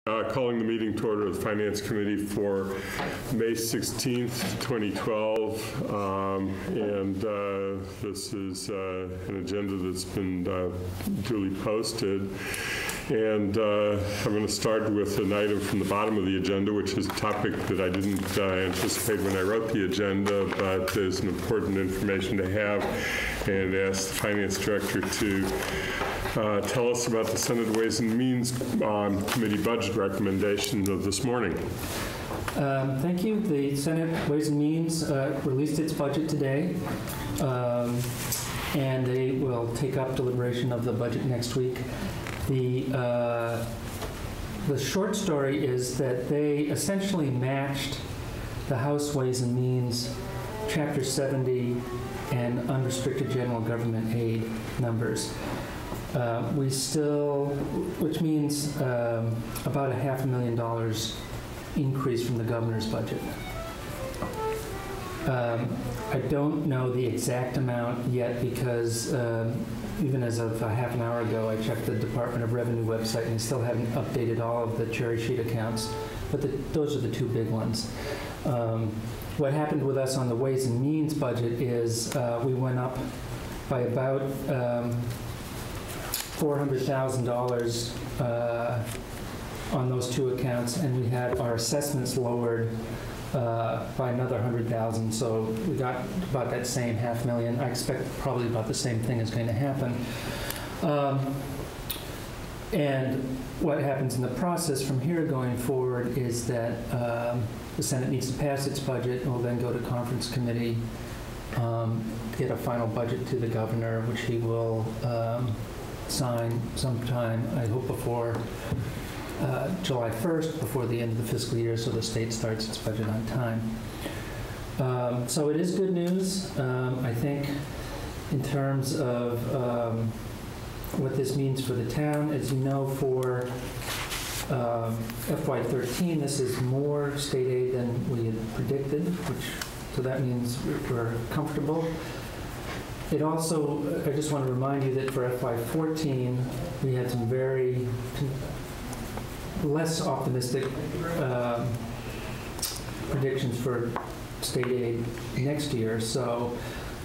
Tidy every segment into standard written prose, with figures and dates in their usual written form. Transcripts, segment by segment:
Calling the meeting to order of the Finance Committee for May 16th, 2012. This is an agenda that's been duly posted. And I'm going to start with an item from the bottom of the agenda, which is a topic that I didn't anticipate when I wrote the agenda, but is an important information to have, and ask the Finance Director to tell us about the Senate Ways and Means Committee budget recommendation of this morning. Thank you. The Senate Ways and Means released its budget today, and they will take up deliberation of the budget next week. The short story is that they essentially matched the House Ways and Means Chapter 70 and unrestricted general government aid numbers. We still, which means about $500,000 increase from the governor's budget. I don't know the exact amount yet because even as of half an hour ago, I checked the Department of Revenue website and they still haven't updated all of the cherry sheet accounts, but those are the two big ones. What happened with us on the Ways and Means budget is we went up by about $400,000 on those two accounts, and we had our assessments lowered by another $100,000, so we got about that same $500,000. I expect probably about the same thing is going to happen. And what happens in the process from here going forward is that the Senate needs to pass its budget, and will then go to conference committee, get a final budget to the governor, which he will sign sometime, I hope before July 1st, before the end of the fiscal year, so the state starts its budget on time. So it is good news. I think in terms of what this means for the town, as you know, for FY13, this is more state aid than we had predicted, so that means we're comfortable. It also, I just want to remind you that for FY14, we had some very less optimistic predictions for state aid next year. So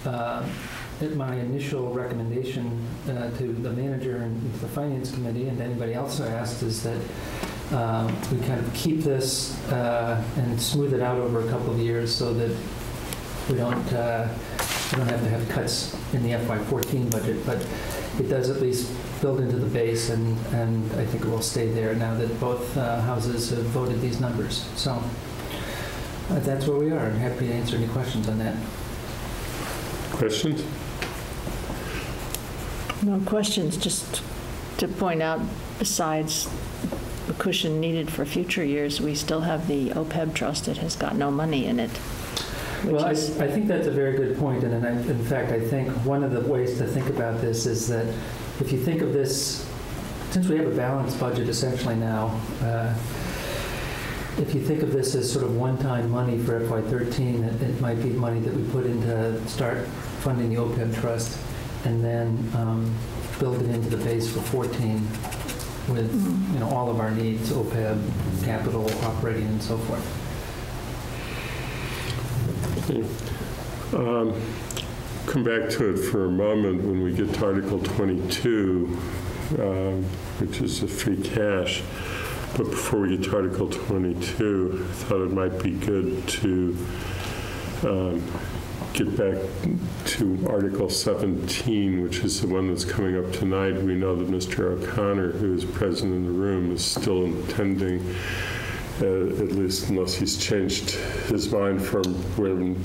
my initial recommendation to the manager and to the Finance Committee and anybody else I asked is that we kind of keep this and smooth it out over a couple of years so that we don't have to have cuts in the FY14 budget, but it does at least build into the base, and I think it will stay there now that both houses have voted these numbers. So that's where we are. I'm happy to answer any questions on that. Questions? No questions, just to point out, besides the cushion needed for future years, we still have the OPEB trust that has got no money in it. Well, I think that's a very good point, and in fact, I think one of the ways to think about this is that if you think of this, since we have a balanced budget essentially now, if you think of this as sort of one-time money for FY13, it might be money that we put in to start funding the OPEB trust, and then build it into the base for 14 with all of our needs, OPEB, capital, operating, and so forth. Come back to it for a moment when we get to Article 22, which is the free cash. But before we get to Article 22, I thought it might be good to get back to Article 17, which is the one that's coming up tonight. We know that Mr. O'Connor, who is present in the room, is still intending, at least unless he's changed his mind from when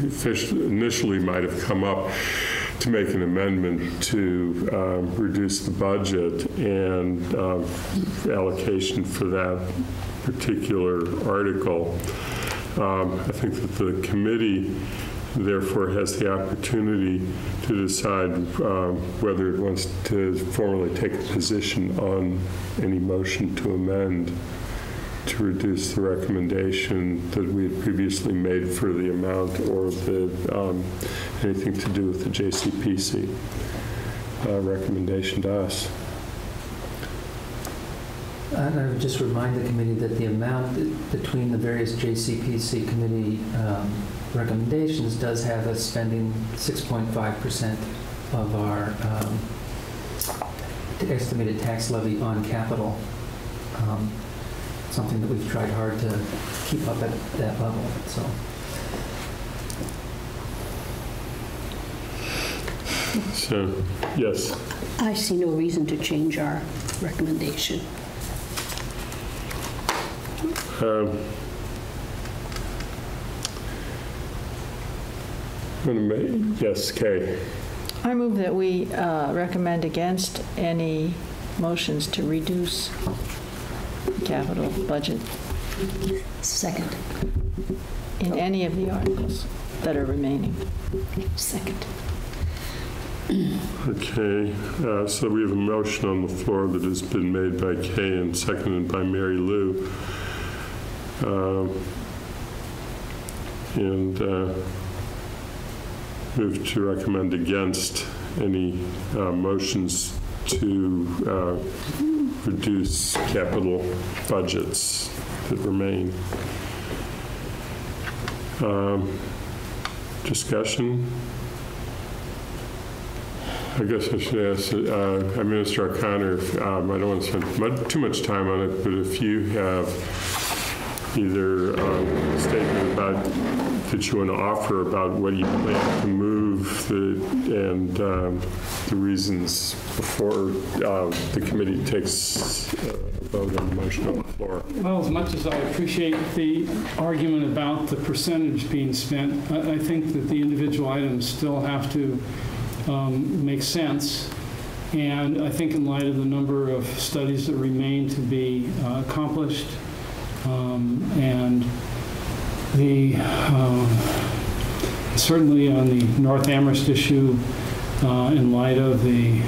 the fish initially might have come up, to make an amendment to reduce the budget and allocation for that particular article. I think that the committee therefore has the opportunity to decide whether it wants to formally take a position on any motion to amend to reduce the recommendation that we had previously made for the amount, or the anything to do with the JCPC recommendation to us. And I would just remind the committee that the amount between the various JCPC committee recommendations does have us spending 6.5% of our estimated tax levy on capital. Something that we've tried hard to keep up at that level. So. So, yes. I see no reason to change our recommendation. Yes, Kay. I move that we recommend against any motions to reduce capital budget Second. in any of the articles that are remaining. Second. Okay, so we have a motion on the floor that has been made by Kay and seconded by Mary Lou. And move to recommend against any motions to reduce capital budgets that remain. Discussion? I guess I should ask Minister O'Connor, I don't want to spend too much time on it, but if you have either a statement about that you want to offer about what you plan to move and the reasons before the committee takes a vote on the motion on the floor. Well, as much as I appreciate the argument about the percentage being spent, I think that the individual items still have to make sense. And I think in light of the number of studies that remain to be accomplished, and the certainly on the North Amherst issue, in light of the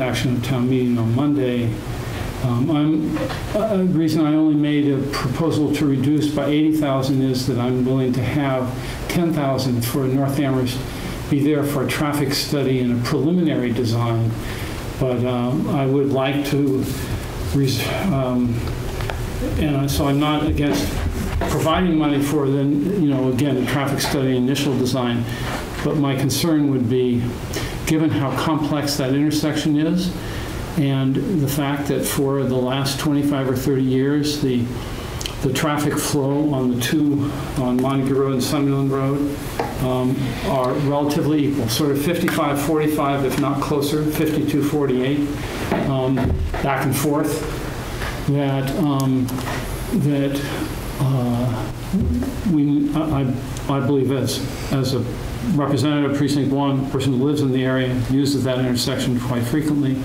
action of town meeting on Monday, the reason I only made a proposal to reduce by 80,000 is that I'm willing to have 10,000 for North Amherst be there for a traffic study and a preliminary design. But I would like to, and so I'm not against providing money for then, again, a traffic study initial design. But my concern would be, given how complex that intersection is, and the fact that for the last 25 or 30 years, the traffic flow on the two, on Montague Road and Sunderland Road, are relatively equal, sort of 55-45, if not closer, 52-48, back and forth. I believe as a representative of Precinct 1, person who lives in the area, uses that intersection quite frequently,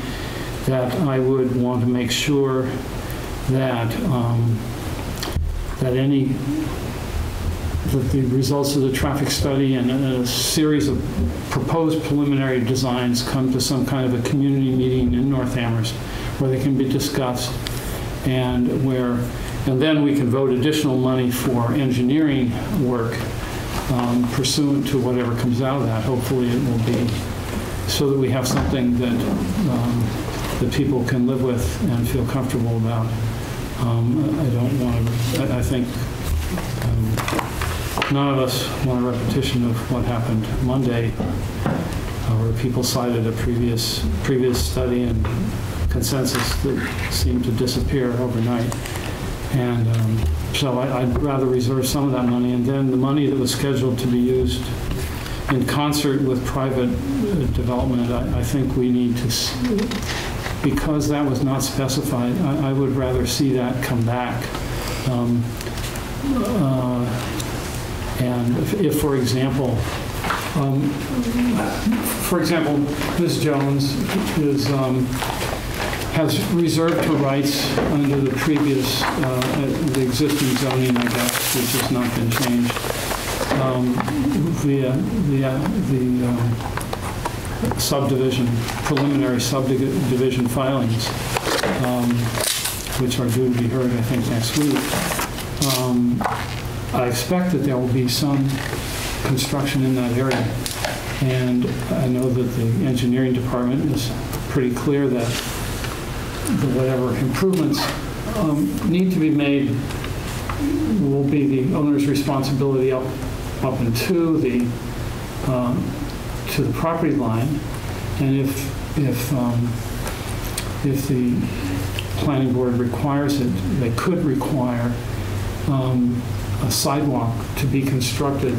that I would want to make sure that that the results of the traffic study and a series of proposed preliminary designs come to some kind of a community meeting in North Amherst where they can be discussed, and then we can vote additional money for engineering work pursuant to whatever comes out of that. Hopefully it will be so that we have something that that people can live with and feel comfortable about. I think none of us want a repetition of what happened Monday, where people cited a previous study and consensus that seemed to disappear overnight. And so I'd rather reserve some of that money, and then the money that was scheduled to be used in concert with private development, I think we need to, because that was not specified, I would rather see that come back. And if, for example, Ms. Jones has reserved her rights under the previous, the existing zoning, I guess, which has not been changed, the subdivision, preliminary subdivision filings, which are due to be heard, I think, next week. I expect that there will be some construction in that area. And I know that the engineering department is pretty clear that the whatever improvements need to be made will be the owner's responsibility up and to the property line, and if the planning board requires it, they could require a sidewalk to be constructed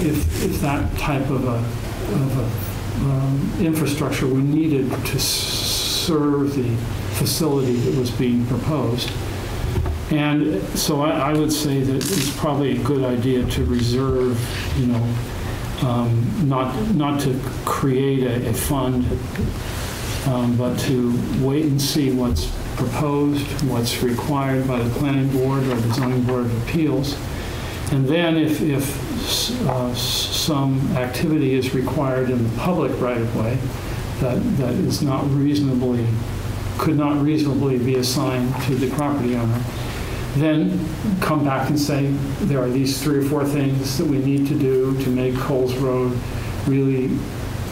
if that type of infrastructure were needed to serve the facility that was being proposed. And so I would say that it's probably a good idea to reserve, not to create a fund, but to wait and see what's proposed, what's required by the planning board or the zoning board of appeals. And then if some activity is required in the public right-of-way that is not could not reasonably be assigned to the property owner, then come back and say, there are these 3 or 4 things that we need to do to make Coles Road really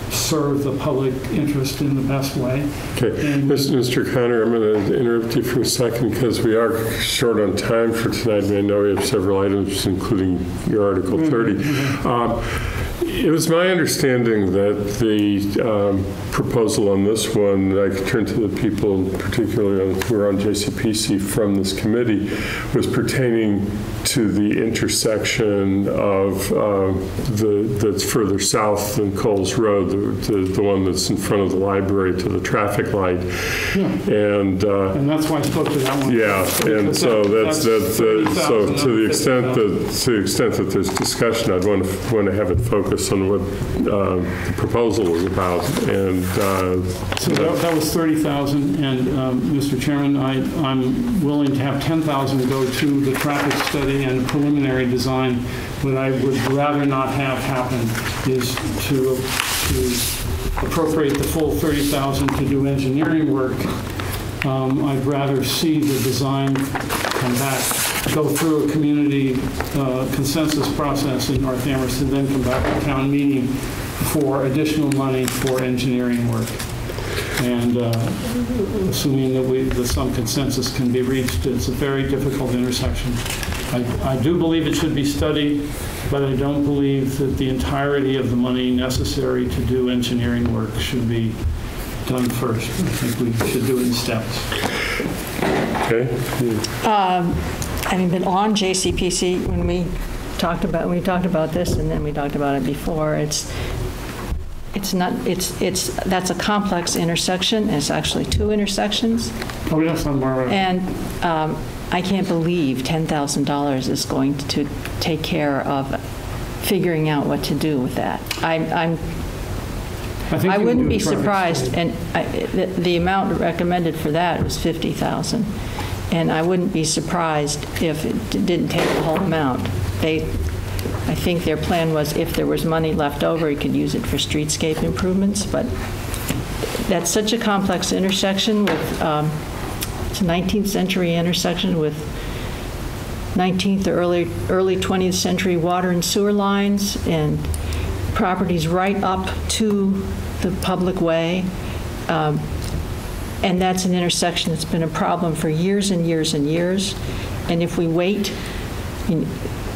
serve the public interest in the best way. Okay, Mr. Connor, I'm going to interrupt you for a second because we are short on time for tonight, and I know we have several items, including your Article 30. It was my understanding that the proposal on this one, I could turn to the people particularly who are on JCPC from this committee, was pertaining to the intersection of that's further south than Coles Road, the one that's in front of the library to the traffic light. Yeah. And that's why I spoke to that one. Yeah, and so that's so to the extent that there's discussion, I'd want to have it focus on what the proposal is about. And so that was 30,000, and Mr. Chairman, I'm willing to have 10,000 go to the traffic study and preliminary design. What I would rather not have happen is to appropriate the full 30,000 to do engineering work. I'd rather see the design come back, go through a community consensus process in North Amherst, and then come back to town meeting for additional money for engineering work. And assuming that some consensus can be reached, it's a very difficult intersection. I do believe it should be studied, but I don't believe that the entirety of the money necessary to do engineering work should be done first. I think we should do it in steps. okay. Having been on JCPC when we talked about this, and then we talked about it before, that's a complex intersection. It's actually 2 intersections. Oh, yes, I'm all right. And I can't believe $10,000 is going to take care of figuring out what to do with that. I wouldn't be surprised, and the amount recommended for that was $50,000, and I wouldn't be surprised if it didn't take the whole amount. I think their plan was if there was money left over, you could use it for streetscape improvements, but that's such a complex intersection with, it's a 19th century intersection with 19th or early 20th century water and sewer lines and properties right up to the public way. And that's an intersection that's been a problem for years and years and years. And if we wait,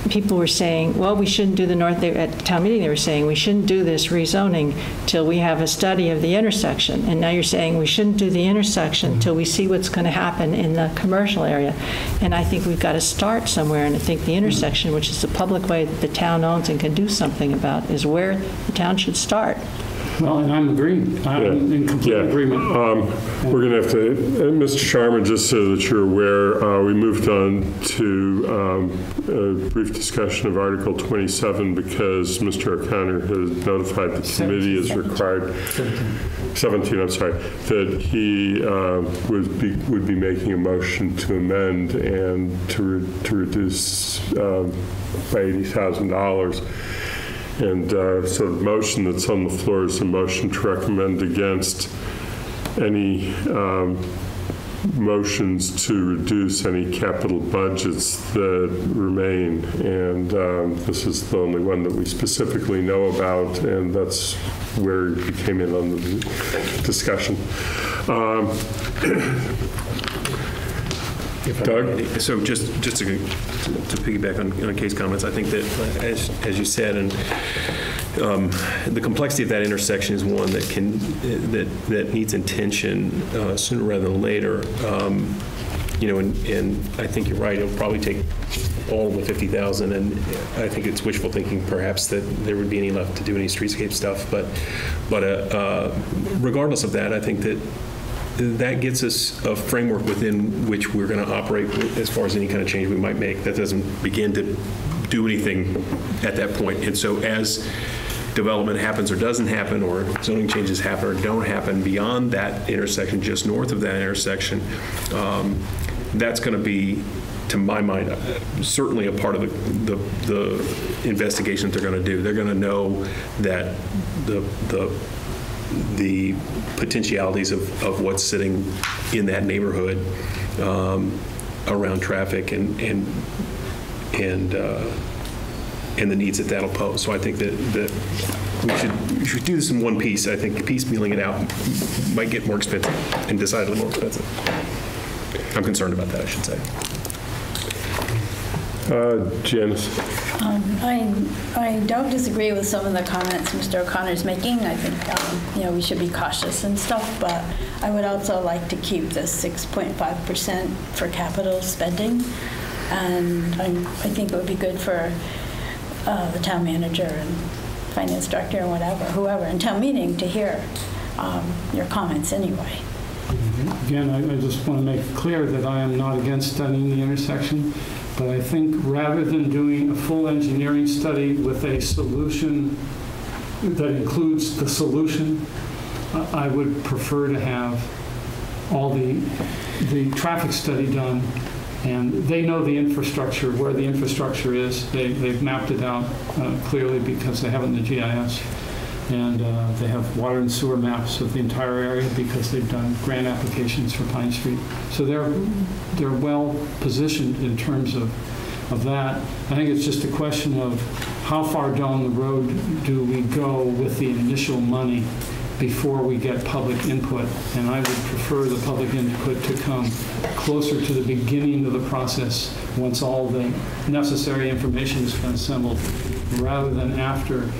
people were saying, well, we shouldn't do at the town meeting they were saying, we shouldn't do this rezoning till we have a study of the intersection. And now you're saying we shouldn't do the intersection till we see what's going to happen in the commercial area. And I think we've got to start somewhere, and I think the intersection, which is the public way that the town owns and can do something about, is where the town should start. Well, and I'm agreeing. I'm in complete agreement. We're going to have to, Mr. Sharma, just so that you're aware, we moved on to a brief discussion of Article 27 because Mr. O'Connor has notified the committee is required, 17, I'm sorry, that he would be making a motion to amend and to reduce by $80,000. And so the motion that's on the floor is a motion to recommend against any motions to reduce any capital budgets that remain. And this is the only one that we specifically know about, and that's where we came in on the discussion. Doug? So just to piggyback on Kate's comments, I think that, as you said, and the complexity of that intersection is one that needs attention sooner rather than later. And I think you're right. It'll probably take all of the 50,000, and I think it's wishful thinking, perhaps, that there would be any left to do any streetscape stuff. But regardless of that, I think that gets us a framework within which we're going to operate as far as any kind of change we might make. That doesn't begin to do anything at that point. And so as development happens or doesn't happen, or zoning changes happen or don't happen beyond that intersection, just north of that intersection, that's going to be, to my mind, certainly a part of the investigation that they're going to do. They're going to know that the potentialities of what's sitting in that neighborhood around traffic and the needs that that'll pose. So I think that we should do this in one piece. I think piecemealing it out might get more expensive, and decidedly more expensive. I'm concerned about that, I should say. Janice? I don't disagree with some of the comments Mr. O'Connor's making. I think we should be cautious and stuff, but I would also like to keep the 6.5% for capital spending, and I think it would be good for the town manager and finance director and whoever in town meeting to hear your comments anyway. Again, I just want to make it clear that I am not against studying the intersection, but I think rather than doing a full engineering study with a solution that includes the solution, I would prefer to have all the traffic study done, and they know the infrastructure, where the infrastructure is. They've mapped it out clearly because they have it in the GIS. And they have water and sewer maps of the entire area because they've done grant applications for Pine Street. So they're well positioned in terms of that. I think it's just a question of how far down the road do we go with the initial money before we get public input. And I would prefer the public input to come closer to the beginning of the process once all the necessary information has been assembled, rather than after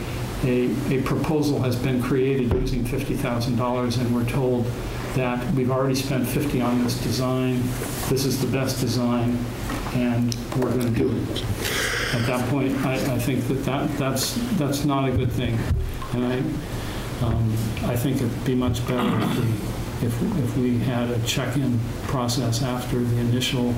a proposal has been created using $50,000 and we're told that we've already spent $50 on this design, this is the best design, and we're going to do it. At that point, I think that's not a good thing. And I think it'd be much better if we had a check-in process after the initial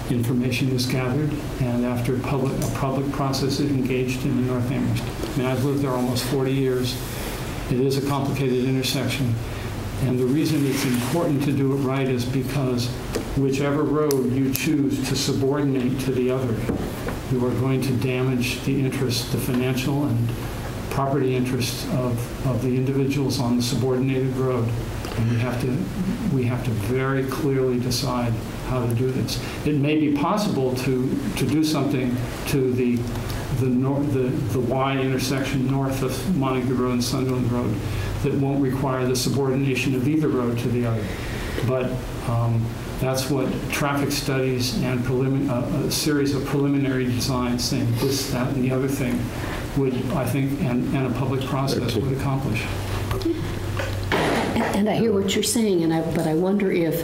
information is gathered and after a public process is engaged in the North Amherst. I mean, I've lived there almost 40 years. It is a complicated intersection. And the reason it's important to do it right is because whichever road you choose to subordinate to the other, you are going to damage the interests, the financial and property interests of the individuals on the subordinated road. And we have to very clearly decide how to do this. It may be possible to do something to the Y intersection north of Montague Road and Sunderland Road that won't require the subordination of either road to the other. But that's what traffic studies and a series of preliminary designs saying this, that, and the other thing would, I think, and a public process would accomplish. And I hear what you're saying, but I wonder if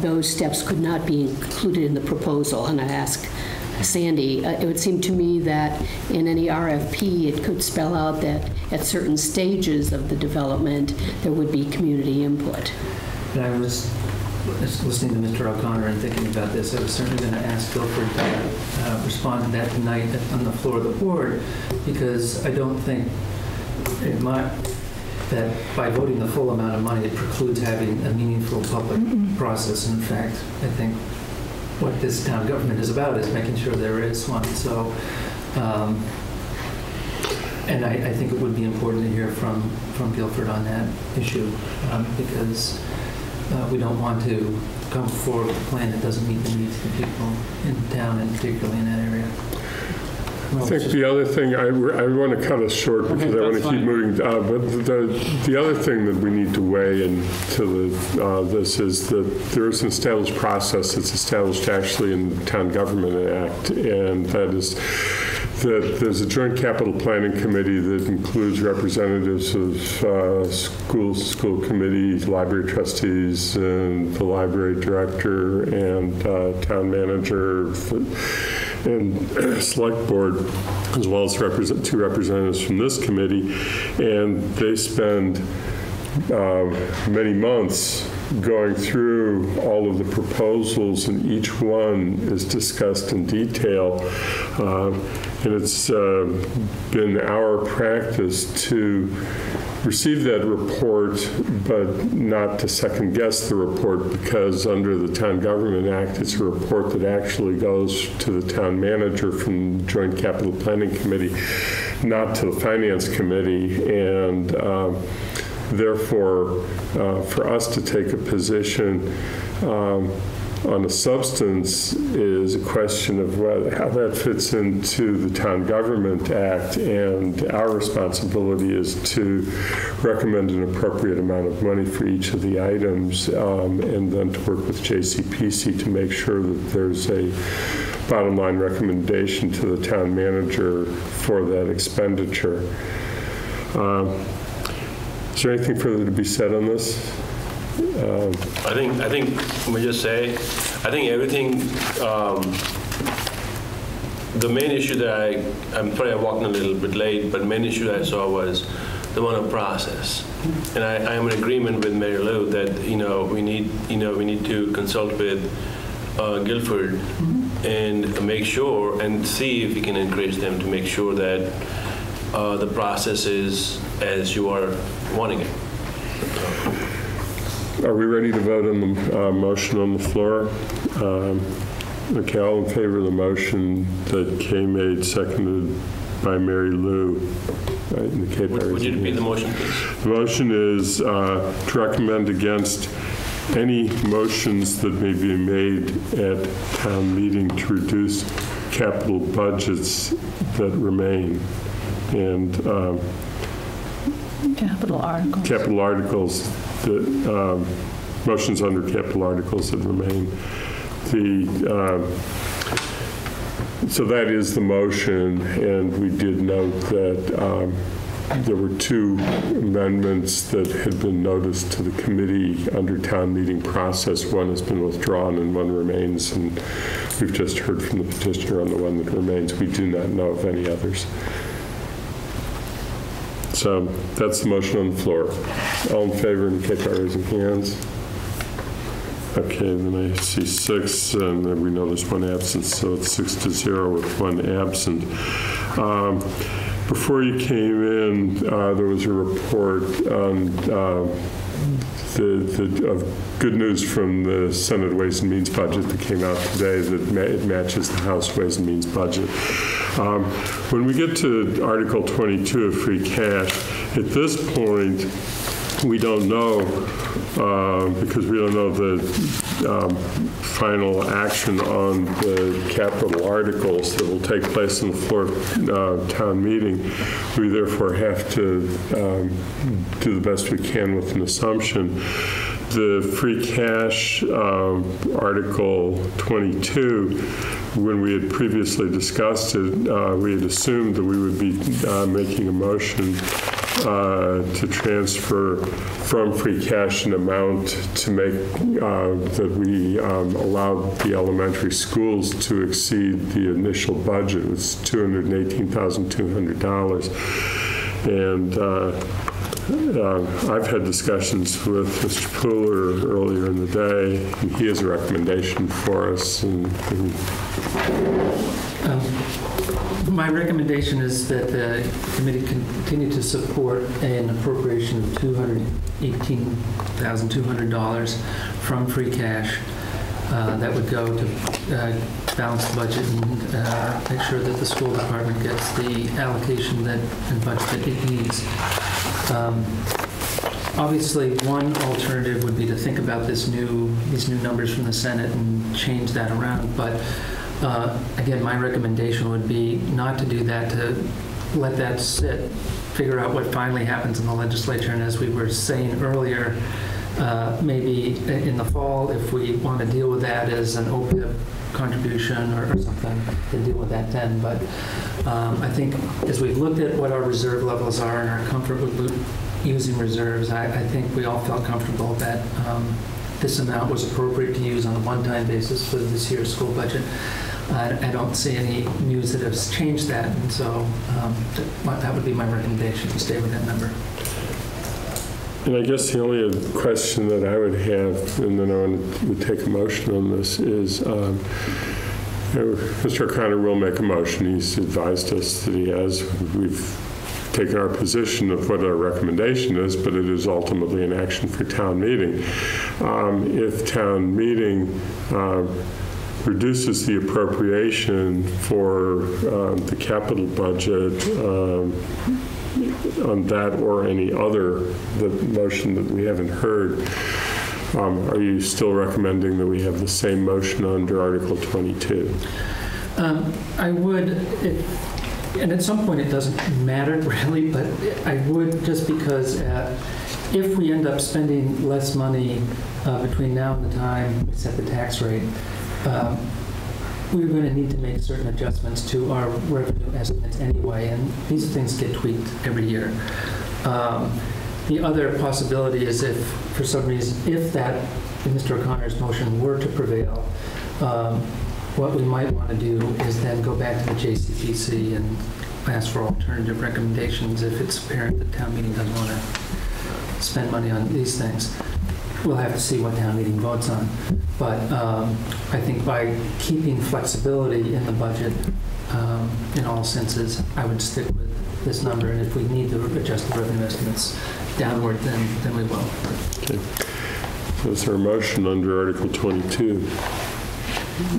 those steps could not be included in the proposal. And I ask Sandy, it would seem to me that in any RFP, it could spell out that at certain stages of the development, there would be community input. And I was listening to Mr. O'Connor and thinking about this. I was certainly going to ask Guilford to respond to that tonight on the floor of the board, because I don't think that by voting the full amount of money, it precludes having a meaningful public process. In fact, I think what this town government is about is making sure there is one. So, and I think it would be important to hear from Guilford on that issue, because we don't want to come forward with a plan that doesn't meet the needs of the people in town, and particularly in that area. I think the other thing, I want to cut us short because I want to keep moving. But the other thing that we need to weigh into this is that there is an established process that's established actually in the Town Government Act, and that is that there's a joint capital planning committee that includes representatives of school committee, library trustees, and the library director, and town manager, and select board, as well as two representatives from this committee. And they spend many months going through all of the proposals, and each one is discussed in detail. And it's been our practice to receive that report, but not to second guess the report, because under the Town Government Act, it's a report that actually goes to the town manager from the Joint Capital Planning Committee, not to the Finance Committee. And therefore, for us to take a position on the substance is a question of how that fits into the Town Government Act, and our responsibility is to recommend an appropriate amount of money for each of the items, and then to work with JCPC to make sure that there's a bottom line recommendation to the town manager for that expenditure. Is there anything further to be said on this? I think, let me just say, I think everything, the main issue that I'm sorry I walked in a little bit late, but the main issue that I saw was the one of process. And I am in agreement with Mary Lou that, we need to consult with Guilford and make sure and see if we can encourage them to make sure that the process is as you are wanting it. Are we ready to vote on the motion on the floor? Okay, all in favor of the motion that Kay made, seconded by Mary Lou. Would you repeat the motion, please? The motion is to recommend against any motions that may be made at town meeting to reduce capital budgets that remain. And capital articles that motions under capital articles that remain. So that is the motion, and we did note that there were two amendments that had been noticed to the committee under town meeting process. One has been withdrawn and one remains, and we've just heard from the petitioner on the one that remains. We do not know of any others. So that's the motion on the floor. All in favor indicate by raising hands. Okay, then I see 6, and then we know there's one absent, so it's 6-0 with one absent. Before you came in, there was a report on of good news from the Senate Ways and Means budget that came out today that it matches the House Ways and Means budget. When we get to Article 22 of free cash, at this point, we don't know, because we don't know the final action on the capital articles that will take place in the floor of town meeting. We therefore have to do the best we can with an assumption. The free cash Article 22, when we had previously discussed it, we had assumed that we would be making a motion to transfer from free cash an amount to make that we allowed the elementary schools to exceed the initial budget. It was $218,200. And I've had discussions with Mr. Pooler earlier in the day, and he has a recommendation for us. My recommendation is that the committee continue to support an appropriation of $218,200 from free cash that would go to balance the budget and make sure that the school department gets the allocation and budget that it needs. Obviously, one alternative would be to think about these new numbers from the Senate and change that around, but Again, my recommendation would be not to do that, to let that sit, figure out what finally happens in the legislature, and as we were saying earlier, maybe in the fall, if we want to deal with that as an OPEB contribution or something, to deal with that then. But I think as we've looked at what our reserve levels are and our comfort with using reserves, I think we all felt comfortable that this amount was appropriate to use on a one-time basis for this year's school budget. I don't see any news that has changed that, and so that would be my recommendation, to stay with that number. And I guess the only other question that I would have, and then I would take a motion on this, is Mr. O'Connor will make a motion. He's advised us that he has. We've taken our position of what our recommendation is, but it is ultimately an action for town meeting. If town meeting reduces the appropriation for the capital budget on that or any other, the motion that we haven't heard, are you still recommending that we have the same motion under Article 22? I would, and at some point it doesn't matter really, but I would, just because if we end up spending less money between now and the time we set the tax rate, we're going to need to make certain adjustments to our revenue estimates anyway, and these things get tweaked every year. The other possibility is if, for some reason, if Mr. O'Connor's motion were to prevail, what we might want to do is then go back to the JCPC and ask for alternative recommendations if it's apparent that town meeting doesn't want to spend money on these things. We'll have to see what town meeting votes on. But I think by keeping flexibility in the budget in all senses, I would stick with this number. And if we need to adjust the revenue estimates downward, then we will. Okay. So is there a motion under Article 22?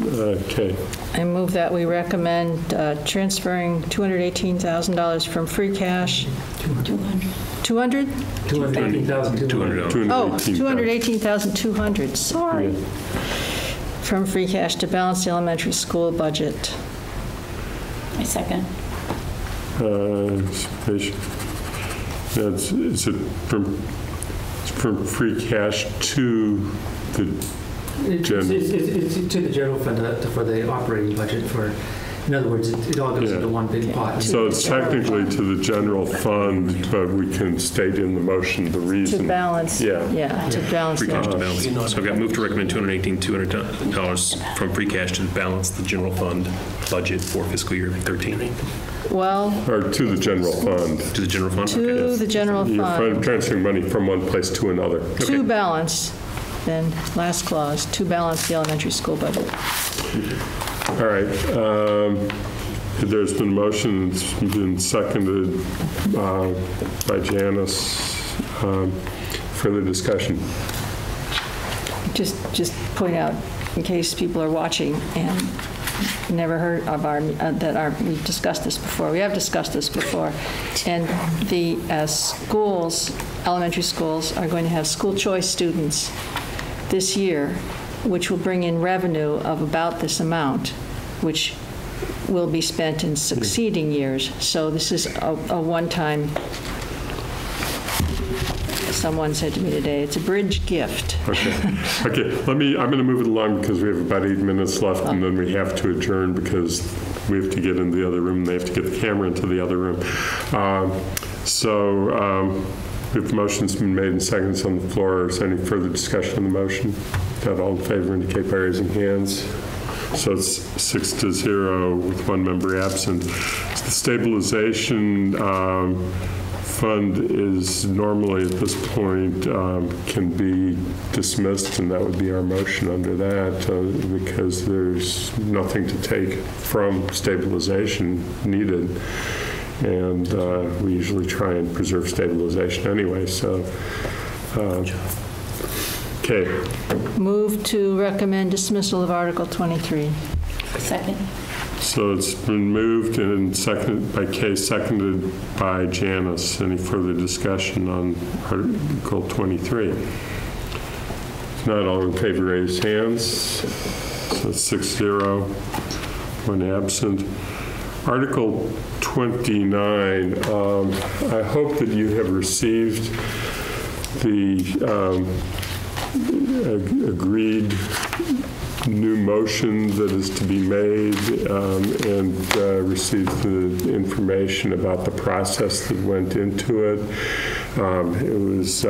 Okay. I move that we recommend transferring $218,000 from free cash. 200? 218,200. Oh, 218,200, sorry. Yeah. From free cash to balance the elementary school budget. I second. Is it from free cash to the It's to the general fund for the operating budget for, in other words, it all goes into one big pot. So it's technically to the general fund, but we can state in the motion the reason. To balance, to balance. Free cash to balance. So I've got moved to recommend $218,200 from free cash to balance the general fund budget for fiscal year 13. Well. Or to the general fund. To the general fund? To the general You're fund. transferring money from one place to another. To balance, then, last clause, to balance the elementary school budget. All right. There's been a motion that's been seconded by Janice. Further discussion? Just point out, in case people are watching and never heard of we've discussed this before. We have discussed this before. And the schools, elementary schools, are going to have school choice students this year, which will bring in revenue of about this amount, which will be spent in succeeding years. So this is a one-time, someone said to me today, it's a bridge gift. Okay. I'm going to move it along because we have about 8 minutes left, and then we have to adjourn because we have to get into the other room, and they have to get the camera into the other room. If the motion's been made and seconds on the floor, is there any further discussion on the motion? If not, all in favor indicate by raising hands. So it's 6-0 with one member absent. The stabilization fund is normally at this point can be dismissed, and that would be our motion under that because there's nothing to take from stabilization needed. And we usually try and preserve stabilization anyway, so. Okay. Move to recommend dismissal of Article 23. Second. So it's been moved and seconded by Kay, seconded by Janice. Any further discussion on Article 23? If not, all in favor, raise hands. So 6-0, one absent. Article 29, I hope that you have received the agreed new motion that is to be made and received the information about the process that went into it. It was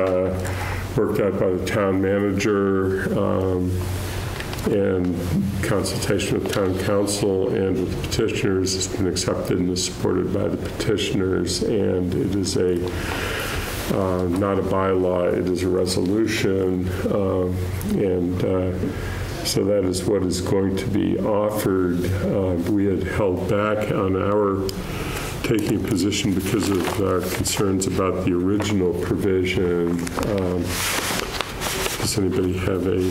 worked out by the town manager and consultation with town council and with the petitioners. Has been accepted and is supported by the petitioners, and it is a not a bylaw, it is a resolution, so that is what is going to be offered. We had held back on our taking position because of our concerns about the original provision. Does anybody have a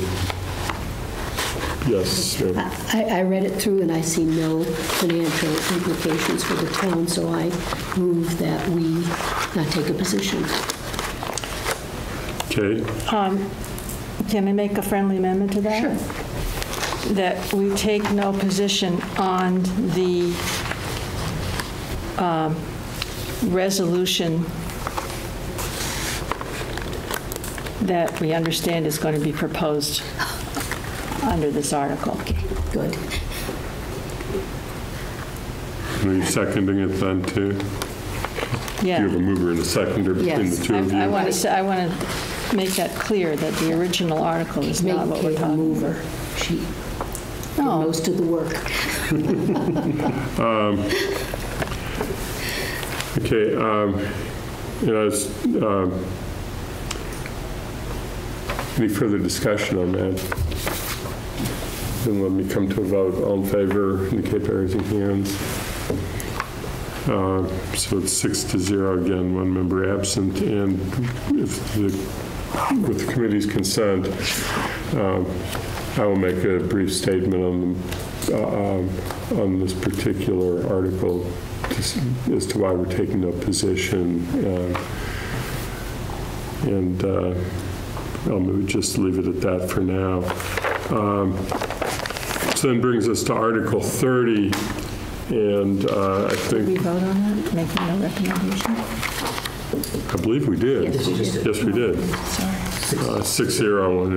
yes? I read it through and I see no financial implications for the town, so I move that we not take a position. Okay. Can I make a friendly amendment to that? Sure. That we take no position on the resolution that we understand is going to be proposed under this article. Okay, good. Are you seconding it then too? Yeah. Do you have a mover and a seconder between Yes. the two of you? I want to make that clear that the original article is not what we're Make Kate a talking about. mover. She did No. most of the work. Okay. Any further discussion on that? Then let me come to a vote. All in favor, indicate by raising hands. So it's 6-0 again, one member absent, and with the committee's consent, I will make a brief statement on this particular article as to why we're taking no position, and I'll maybe just leave it at that for now. So then brings us to Article 30. And I Did we think, vote on that, making no recommendation? I believe we did. Yes, we did. Yes, we did. Sorry. 6-0, one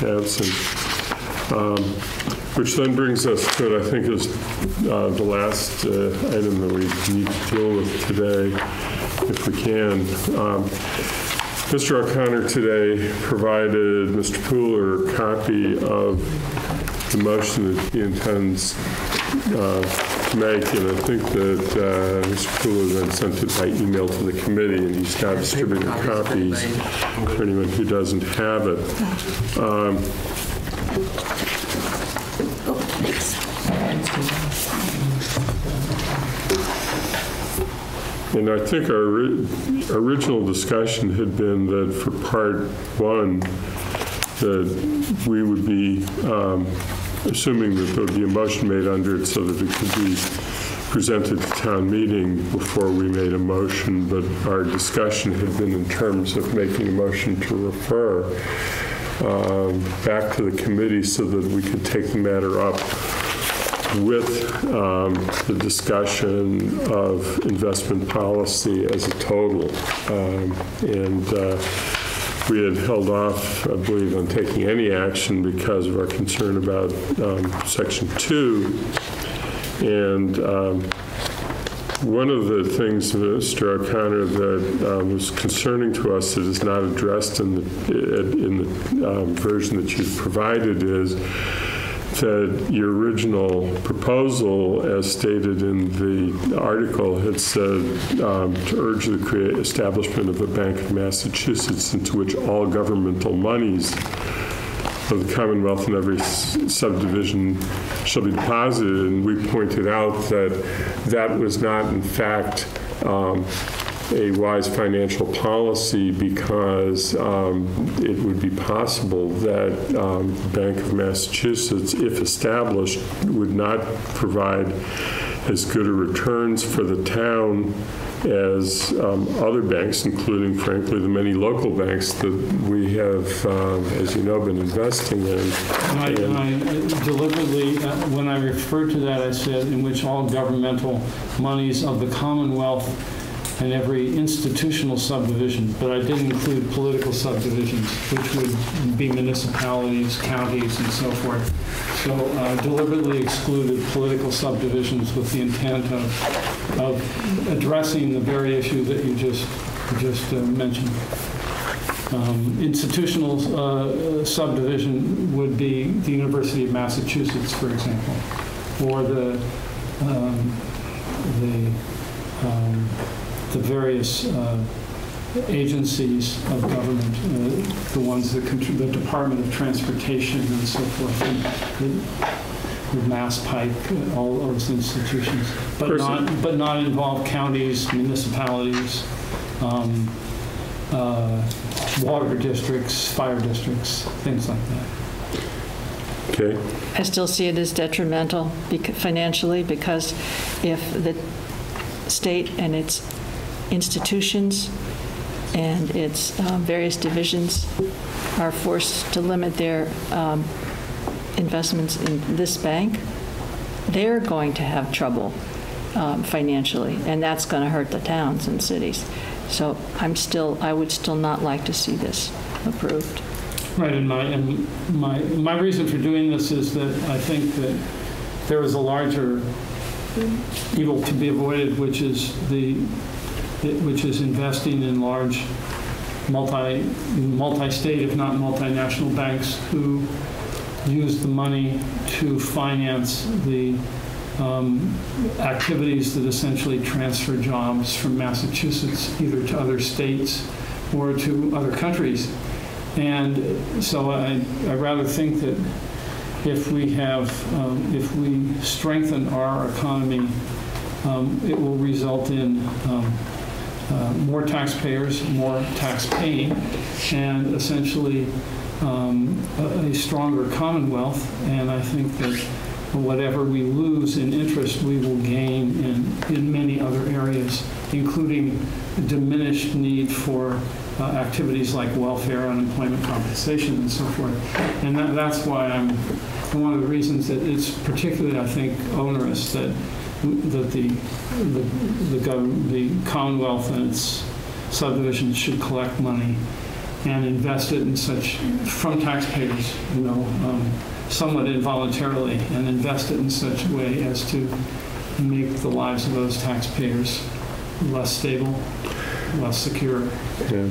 absent. Which then brings us to what I think is the last item that we need to deal with today, if we can. Mr. O'Connor today provided Mr. Pooler a copy of the motion that he intends to make, and I think that Mr. Pooler then sent it by email to the committee, and he's now distributing copies for anyone who doesn't have it. And I think our original discussion had been that for part one, that we would be assuming that there would be a motion made under it so that it could be presented to town meeting before we made a motion, but our discussion had been in terms of making a motion to refer back to the committee so that we could take the matter up with the discussion of investment policy as a total. We had held off, I believe, on taking any action because of our concern about Section 2. And one of the things, Mr. O'Connor, that was concerning to us that is not addressed in the version that you've provided is that your original proposal, as stated in the article, had said to urge the establishment of a Bank of Massachusetts into which all governmental monies of the Commonwealth in every subdivision shall be deposited. And we pointed out that that was not, in fact, a wise financial policy because it would be possible that the Bank of Massachusetts, if established, would not provide as good a returns for the town as other banks, including, frankly, the many local banks that we have, as you know, been investing in. And I deliberately, when I referred to that, I said in which all governmental monies of the Commonwealth and every institutional subdivision, but I didn't include political subdivisions, which would be municipalities, counties, and so forth. So I deliberately excluded political subdivisions with the intent of addressing the very issue that you just mentioned. Institutional subdivision would be the University of Massachusetts, for example, or the various agencies of government, the ones that control the Department of Transportation and so forth, the Mass Pike, all those institutions, but not involve counties, municipalities, water districts, fire districts, things like that. Okay. I still see it as detrimental financially, because if the state and its institutions and its various divisions are forced to limit their investments in this bank, they're going to have trouble financially, and that's going to hurt the towns and cities. So I would still not like to see this approved. Right, and my reason for doing this is that I think that there is a larger evil to be avoided, which is investing in large multi-state, if not multinational banks, who use the money to finance the activities that essentially transfer jobs from Massachusetts either to other states or to other countries. And so I rather think that if we strengthen our economy, it will result in more taxpayers, more tax paying, and essentially a stronger Commonwealth. And I think that whatever we lose in interest, we will gain in many other areas, including diminished need for activities like welfare, unemployment compensation, and so forth. And that's why one of the reasons that it's particularly, I think, onerous that the Commonwealth and its subdivisions should collect money and invest it in from taxpayers, somewhat involuntarily, and invest it in such a way as to make the lives of those taxpayers less stable, less secure. Yeah.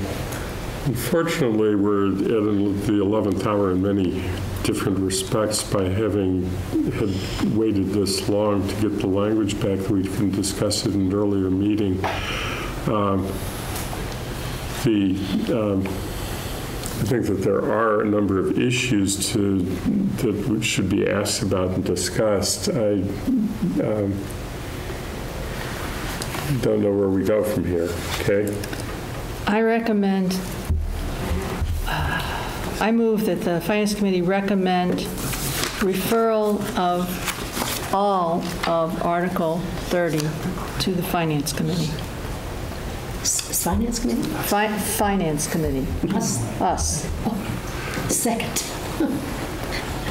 Unfortunately, we're at the 11th hour in many different respects by having had waited this long to get the language back that we can discuss it in an earlier meeting. I think that there are a number of issues that should be asked about and discussed. I don't know where we go from here. Okay. I move that the Finance Committee recommend referral of all of Article 30 to the Finance Committee. Finance Committee? Finance Committee. Us. Oh, second.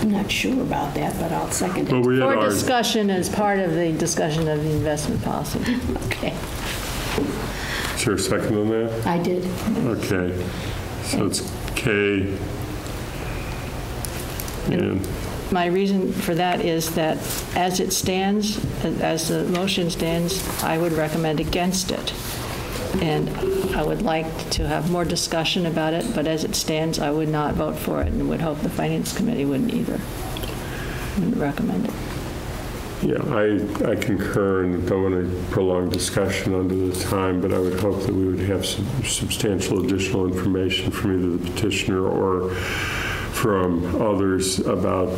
I'm not sure about that, but I'll second it. Well, For discussion as part of the discussion of the investment policy. Okay. Is there a second on that? I did. Okay. So it's K. And my reason for that is that as it stands, as the motion stands, I would recommend against it. And I would like to have more discussion about it, but as it stands, I would not vote for it and would hope the Finance Committee wouldn't either. Wouldn't recommend it. yeah, I concur and don't want to prolong discussion under the time, but I would hope that we would have some substantial additional information from either the petitioner or from others about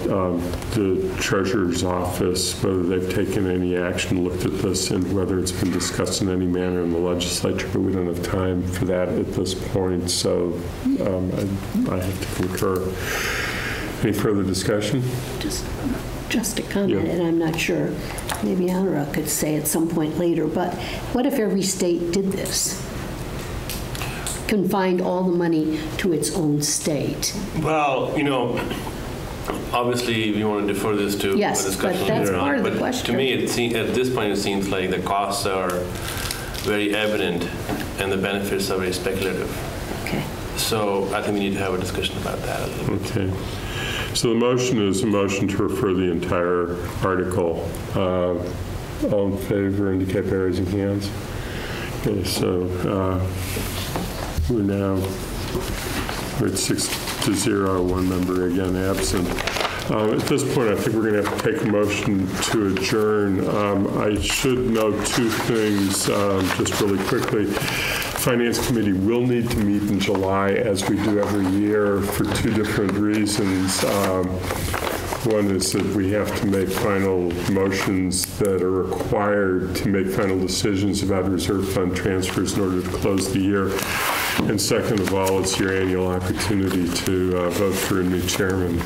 the Treasurer's Office, whether they've taken any action, looked at this, and whether it's been discussed in any manner in the legislature, but we don't have time for that at this point, so I have to concur. Any further discussion? just a comment, Yeah. and I'm not sure, maybe Anura could say at some point later, but what if every state did this? Confined all the money to its own state? Well, obviously, we want to defer this to Yes, a discussion but that's later on. part of the But question. to me, at this point, it seems like the costs are very evident and the benefits are very speculative. Okay. So I think we need to have a discussion about that a little bit. Okay. So the motion is a motion to refer the entire article. All in favor indicate by raising hands. Okay, so we're at 6-0, one member again absent. At this point, I think we're going to have to take a motion to adjourn. I should note two things just really quickly. Finance Committee will need to meet in July, as we do every year, for two different reasons. One is that we have to make final motions that are required to make final decisions about reserve fund transfers in order to close the year. And second of all, it's your annual opportunity to vote for a new chairman.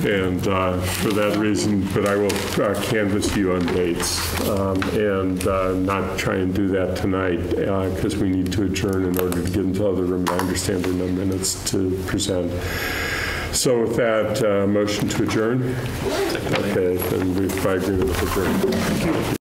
And for that reason, but I will canvass you on dates and not try and do that tonight because we need to adjourn in order to get into the other room. I understand there are no minutes to present. So with that, motion to adjourn? Okay, then we've by agreement adjourned.